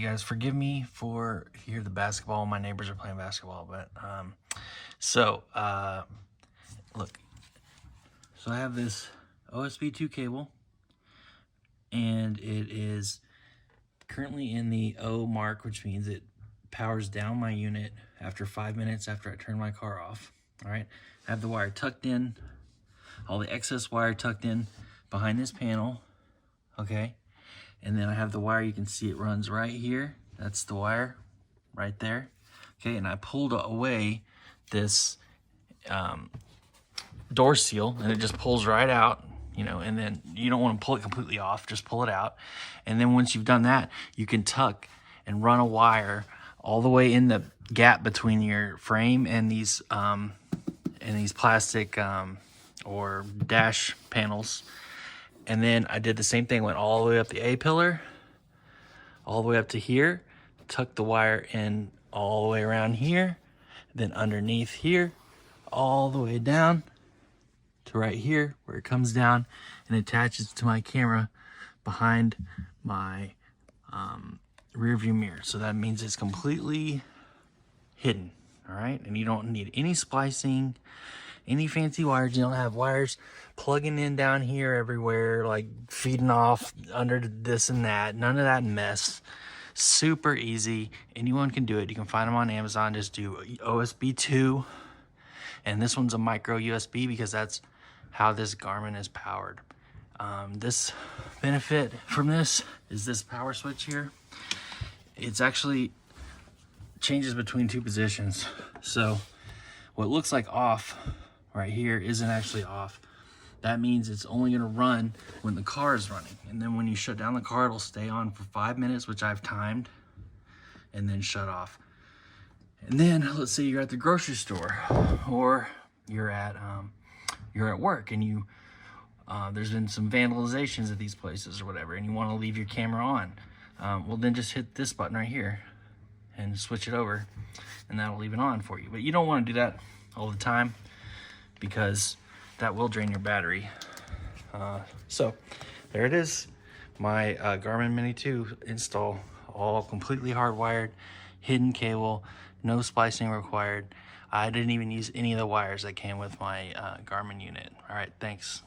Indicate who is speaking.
Speaker 1: you guys, forgive me for if you hear the basketball. My neighbors are playing basketball, but look. So I have this OSB 2 cable, and it is currently in the O mark, which means it powers down my unit after 5 minutes after I turn my car off. All right, I have the wire tucked in, all the excess wire tucked in behind this panel, okay? And then I have the wire, you can see it runs right here. That's the wire right there, okay? And I pulled away this door seal, and it just pulls right out, you know, and then you don't want to pull it completely off, just pull it out. And then once you've done that, you can tuck and run a wire all the way in the gap between your frame and these plastic or dash panels. And then I did the same thing, went all the way up the A pillar, all the way up to here, tucked the wire in all the way around here, then underneath here, all the way down to right here where it comes down and attaches to my camera behind my rear view mirror. So that means it's completely hidden, all right? And you don't need any splicing, any fancy wires. You don't have wires plugging in down here everywhere, like feeding off under this and that. None of that mess. Super easy. Anyone can do it. You can find them on Amazon. Just do OSB 2. And this one's a micro USB because that's how this Garmin is powered. This benefit from this is this power switch here. It's actually changes between two positions. So what looks like off right here isn't actually off. That means it's only gonna run when the car is running. And then when you shut down the car, it'll stay on for 5 minutes, which I've timed, and then shut off. And then let's say you're at the grocery store, or you're at work, and you there's been some vandalizations at these places or whatever, and you want to leave your camera on. Well, then just hit this button right here and switch it over, and that'll leave it on for you. But you don't want to do that all the time because that will drain your battery. So there it is, my Garmin Mini 2 install, all completely hardwired, hidden cable, no splicing required. I didn't even use any of the wires that came with my Garmin unit. All right, thanks.